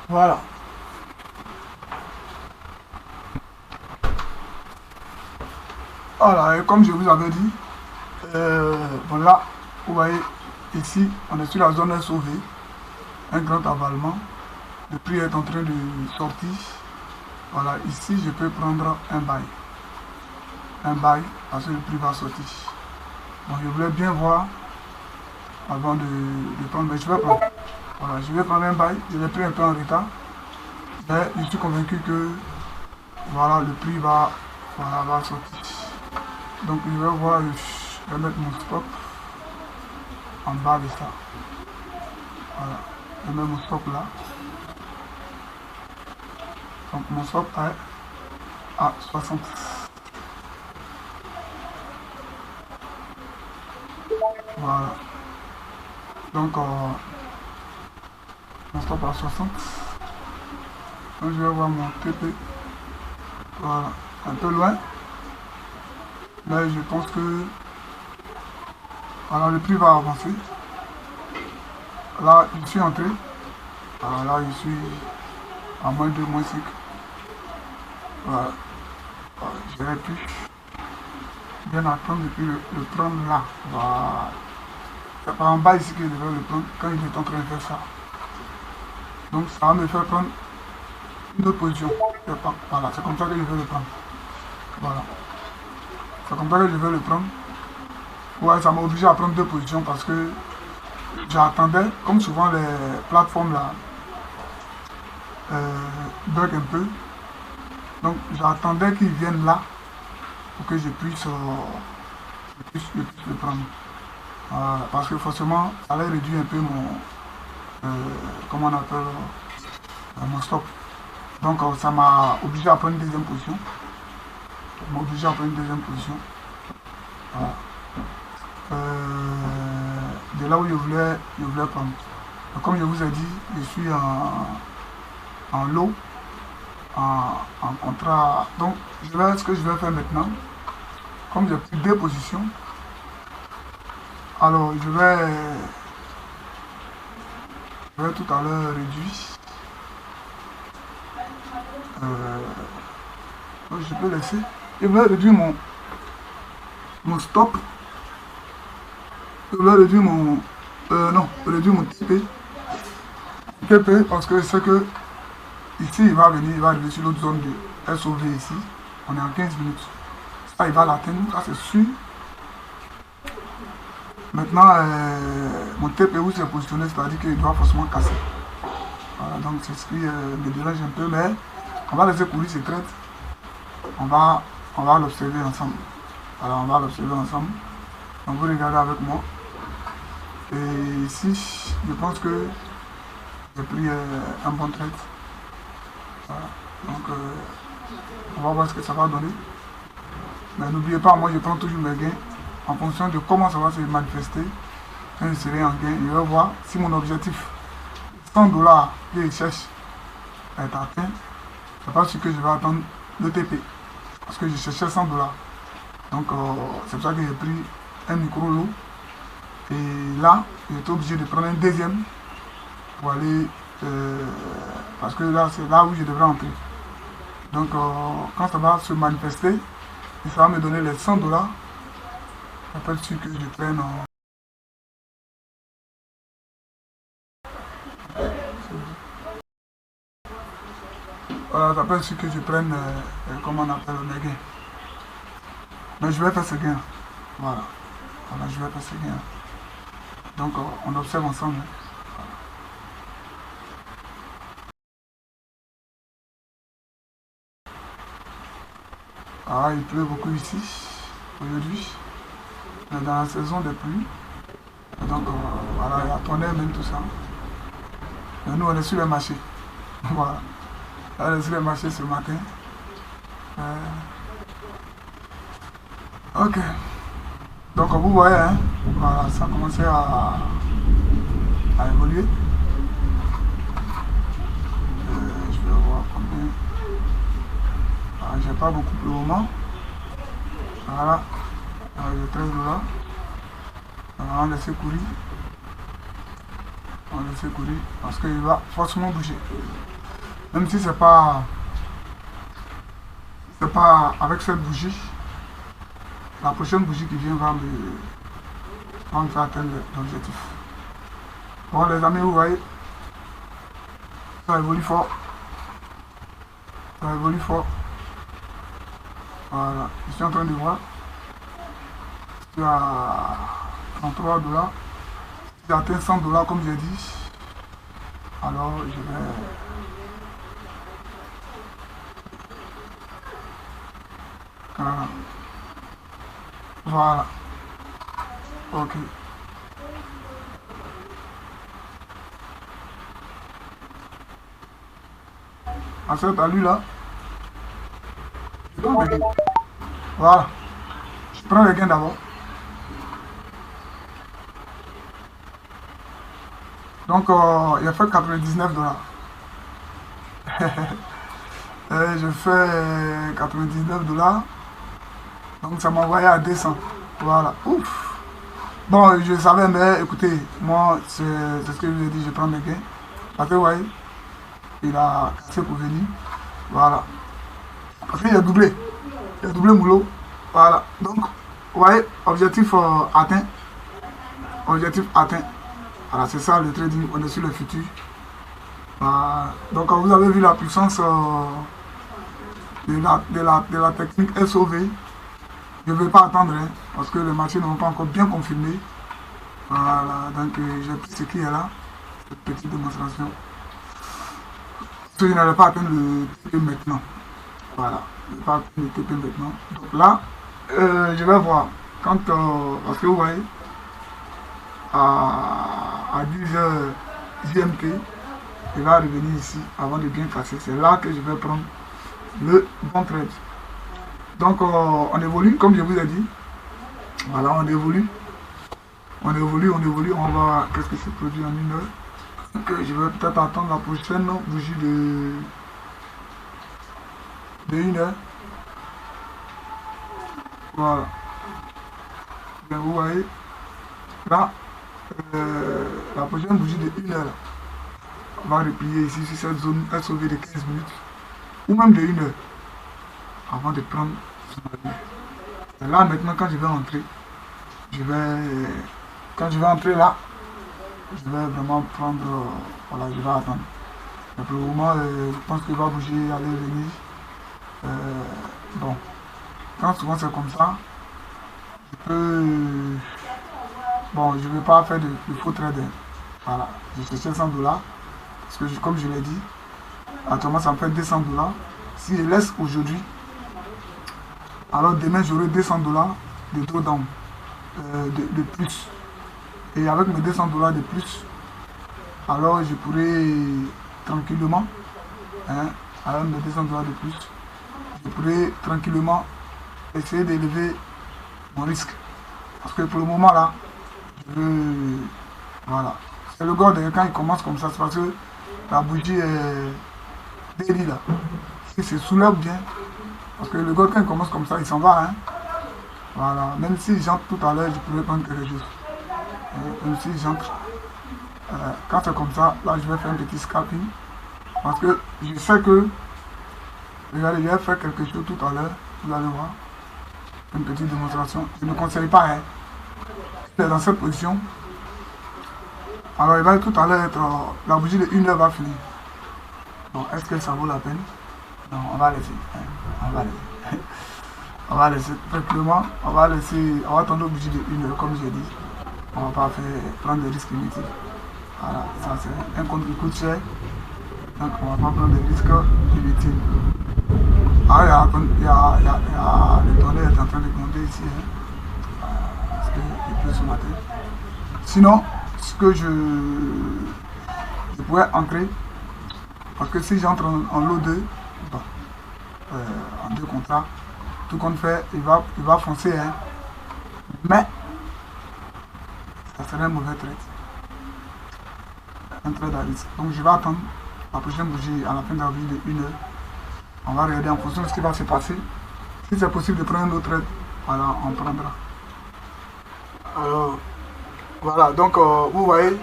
Voilà. Voilà, et comme je vous avais dit, voilà, vous voyez, ici, on est sur la zone SOV, un grand avalement. Le prix est en train de sortir. Voilà, ici, je peux prendre un bail. Un bail, parce que le prix va sortir. Bon, je voulais bien voir avant de prendre, mais je vais prendre. Voilà, je vais prendre un bail. Je l'ai pris un peu en retard. Mais je suis convaincu que voilà, le prix va, voilà, va sortir. Donc, je vais voir, je vais mettre mon stop en bas de ça. Voilà, je mets mon stop là. Donc, mon stop est à 60. Voilà. Donc, mon stop à 60. Donc, je vais voir mon TP. Voilà, un peu loin. Mais je pense que voilà, le prix va avancer. Là, je suis entré. Voilà, là, je suis à moins 2, moins 5. Voilà. Voilà, j'aurais pu bien attendre et puis le prendre là. Voilà. C'est par en bas ici que je devrais le prendre quand il est en train de faire ça. Donc ça va me faire prendre une autre position. Voilà, c'est comme ça que je vais le prendre. Voilà. C'est comme ça que je vais le prendre. Ouais, ça m'a obligé à prendre deux positions parce que j'attendais, comme souvent les plateformes là, bug un peu. Donc j'attendais qu'ils viennent là pour que je puisse le prendre. Parce que forcément, ça allait réduire un peu mon, comment on appelle, mon stop. Donc ça m'a obligé à prendre une deuxième position. Ça m'a obligé à prendre une deuxième position. Voilà. De là où je voulais prendre. Donc, comme je vous ai dit, je suis en lot, en contrat. Donc ce que je vais faire maintenant, comme j'ai pris deux positions, alors je vais tout à l'heure réduire. Je peux laisser. Je vais réduire mon stop. Je vais réduire mon. Non, réduire mon TP. TP parce que c'est que ici il va venir, il va arriver sur l'autre zone de SOV ici. On est en 15 minutes. Ça il va l'atteindre, ça c'est sûr. Maintenant, mon TP où c'est positionné, c'est-à-dire qu'il doit forcément casser. Voilà, donc c'est ce qui me dérange un peu, mais on va laisser courir cette traite. On va l'observer ensemble. Alors on va l'observer ensemble. Donc vous regardez avec moi. Et ici, je pense que j'ai pris un bon trade. Voilà. Donc on va voir ce que ça va donner. Mais n'oubliez pas, moi je prends toujours mes gains en fonction de comment ça va se manifester. Quand je serai en gain, je vais voir si mon objectif 100 dollars que je cherche est atteint. C'est pas sûr que je vais attendre le TP. Parce que je cherchais 100 dollars. Donc c'est pour ça que j'ai pris un micro lot. Et là, j'étais obligé de prendre un deuxième pour aller. Parce que là, c'est là où je devrais entrer. Donc quand ça va se manifester, et ça va me donner les 100 dollars. Après, sûr que je prenne. Voilà, après, sûr que je prenne. Comment on appelle mes gains. Mais je vais faire ce gain. Voilà. Voilà, je vais faire ce gain. Donc on observe ensemble. Ah, il pleut beaucoup ici, aujourd'hui. On est dans la saison des pluies. Et donc voilà, il y a tonnerre même tout ça. Mais nous on est sur les marchés. Voilà. Là, on est sur les marchés ce matin. Ok. Donc vous voyez, hein, voilà, ça a commencé à évoluer. Je vais voir combien. Ah, j'ai pas beaucoup pour le moment. Voilà. J'ai 13 dollars. On va laisser courir. On va laisser courir parce qu'il va forcément bouger. Même si c'est pas avec cette bougie, la prochaine bougie qui vient va me faire atteindre l'objectif. Bon les amis, vous voyez, ça évolue fort. Ça évolue fort. Voilà, je suis en train de voir. Je suis à 33 $. Si j'atteins 100 $ comme j'ai dit, alors je vais... Voilà. Voilà. Ok. À cette allure-là, je prends les gains. Voilà. Je prends les gains d'abord. Donc, il a fait 99 $. Et je fais 99 $. Donc, ça m'a envoyé à 200. Voilà. Ouf. Bon, je savais, mais écoutez, moi, c'est ce que je lui ai dit, je prends mes gains. Parce que, vous voyez, il a cassé pour venir. Voilà. Parce qu'il a doublé. Il a doublé Moulot. Voilà. Donc, vous voyez, objectif atteint. Objectif atteint. Voilà, c'est ça le trading, on est sur le futur. Donc, vous avez vu la puissance de la technique SOV. Je ne vais pas attendre, hein, parce que les marchés n'ont pas encore bien confirmé. Voilà, donc j'ai pris ce qui est là, cette petite démonstration. Parce que je n'allais pas atteindre le TP maintenant. Voilà, je ne vais pas atteindre le TP maintenant. Donc là, je vais voir. Quand, parce que vous voyez, à 10h GMT, il va revenir ici avant de bien casser. C'est là que je vais prendre le bon trade. Donc on évolue, comme je vous ai dit. Voilà, on évolue. On évolue, on évolue. On va... Qu'est-ce que c'est produit en une heure? Donc je vais peut-être attendre la prochaine bougie de 1 heure. Voilà. Bien, vous voyez. Là, la prochaine bougie de 1 heure. On va replier ici sur cette zone SOV de 15 minutes. Ou même de 1 heure. Avant de prendre son avis. Et là maintenant quand je vais entrer, quand je vais entrer là, je vais vraiment prendre, voilà, je vais attendre. Mais pour le moment, je pense qu'il va bouger, aller venir. Bon, quand souvent c'est comme ça, je peux, bon, je ne vais pas faire de faux trading. Voilà, je cherche 100 $, parce que comme je l'ai dit, actuellement ça me fait 200 $. Si je laisse aujourd'hui, alors demain j'aurai 200 $ de drawdown de plus. Et avec mes 200 $ de plus, alors je pourrai tranquillement, hein, avec mes 200 $ de plus, je pourrai tranquillement essayer d'élever mon risque. Parce que pour le moment là, je veux, voilà. C'est le God, quand il commence comme ça, c'est parce que la bougie est daily là. Si se soulève bien, parce que le God quand il commence comme ça, il s'en va, hein. Voilà, même si j'entre tout à l'heure, je pourrais prendre quelque chose. Même si j'entre, quand c'est comme ça, là je vais faire un petit scalping. Parce que je sais que, regardez, je vais faire quelque chose tout à l'heure, vous allez voir. Une petite démonstration. Je ne conseille pas, hein. Il est dans cette position. Alors il va tout à l'heure être, la bougie de 1 heure va finir. Bon, est-ce que ça vaut la peine? Non, on va laisser. Hein. On va laisser. On va laisser tranquillement, on va attendre l'objet de 1 heure comme j'ai dit. On va pas prendre des risques inutiles. Voilà, ça c'est un compte qui coûte cher. Donc on va pas prendre des risques inutiles. Ah, le tonnerre est en train de monter ici. Hein. Parce qu'il pleut ce matin. Sinon, ce que je pourrais entrer, parce que si j'entre en lot 2, bon, en 2 contrats, tout compte fait, il va foncer, hein. Mais ça serait un mauvais trade. Un trade à risque. Donc je vais attendre la prochaine bougie à la fin d'avril de 1 heure. On va regarder en fonction de ce qui va se passer. Si c'est possible de prendre un autre trade, voilà, on prendra. Alors, voilà, donc vous voyez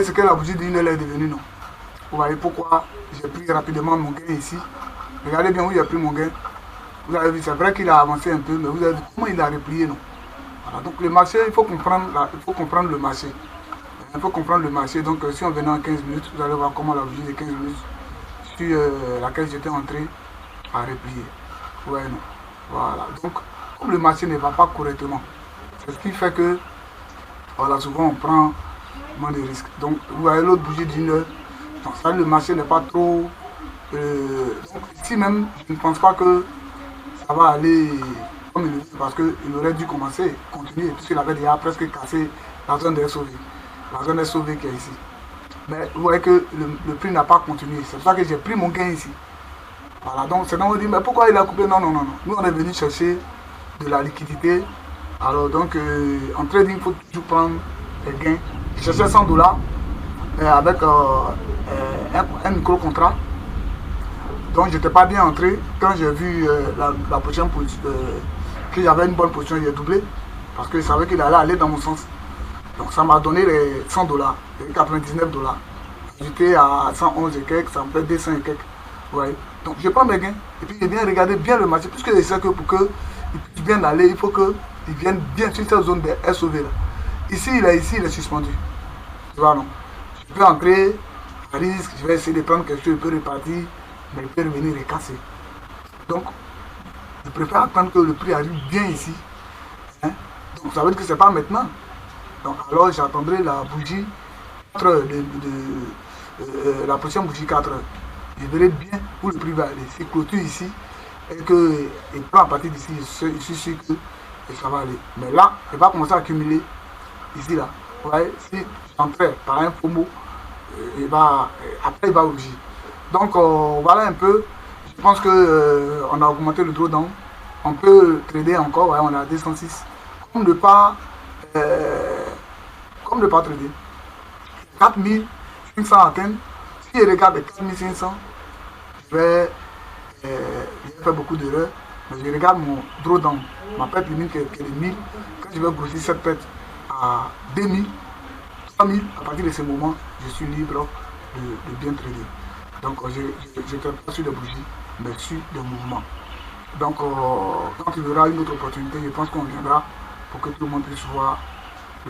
ce que la bougie de 1 heure est devenue, non? Vous voyez pourquoi j'ai pris rapidement mon gain ici. Regardez bien où j'ai pris mon gain. Vous avez vu, c'est vrai qu'il a avancé un peu, mais vous avez vu comment il a replié, non? Voilà, donc le marché, il faut comprendre le marché. Il faut comprendre le marché. Donc si on venait en 15 minutes, vous allez voir comment la bougie de 15 minutes sur laquelle j'étais entré a replié. Ouais, non. Voilà. Donc, comme le marché ne va pas correctement, c'est ce qui fait que, voilà, souvent on prend moins de risques. Donc, vous voyez l'autre bougie d'une heure. Donc, ça, le marché n'est pas trop. Donc, ici même, je ne pense pas que ça va aller comme il le dit parce qu'il aurait dû commencer, continuer, puisqu'il avait déjà presque cassé la zone des sauvés. La zone des sauvés qui est ici. Mais vous voyez que le prix n'a pas continué. C'est pour ça que j'ai pris mon gain ici. Voilà, donc c'est donc on dit, mais pourquoi il a coupé? Non, non, non, non. Nous, on est venu chercher de la liquidité. Alors, donc, en trading, il faut toujours prendre des gains. Je cherchais 100 dollars avec un micro-contrat. Donc, je n'étais pas bien entré. Quand j'ai vu la prochaine position, que j'avais une bonne position, j'ai doublé. Parce que je savais qu'il allait aller dans mon sens. Donc, ça m'a donné les 100 dollars, les 99 dollars. J'étais à 111 et quelques, ça me fait 200 et quelques. Ouais. Donc je prends mes gains et puis je viens regarder bien le marché. Puisque je sais que pour qu'il puisse bien aller, il faut qu'il vienne bien sur cette zone de SOV là. Ici, il est suspendu. Tu vois, non? Je peux entrer à risque, je vais essayer de prendre quelque chose, je peux repartir, mais il peut revenir et casser. Donc, je préfère attendre que le prix arrive bien ici. Hein? Donc ça veut dire que c'est pas maintenant. Donc alors j'attendrai la bougie 4 heures la prochaine bougie 4 heures. Je verrai bien où le prix va aller. Si clôture ici et qu'il prend à partir d'ici, je suis sûr que ça va aller. Mais là, il va commencer à accumuler ici là. Vous voyez, si j'entrais par un promo, après il va rougir. Donc voilà un peu. Je pense qu'on a augmenté le drawdown. On peut trader encore, ouais, on est à 206. Comme ne pas trader. 4500 atteindre. Si je regarde les 4500, je vais faire beaucoup d'erreurs. Mais je regarde mon drawdown, ma perte limite qui est de 1000. Quand je vais grossir cette perte à 2000, 3000, à partir de ce moment, je suis libre de bien trader. Donc je ne traite pas sur les bougies, mais sur des mouvements. Donc quand il y aura une autre opportunité, je pense qu'on viendra pour que tout le monde puisse voir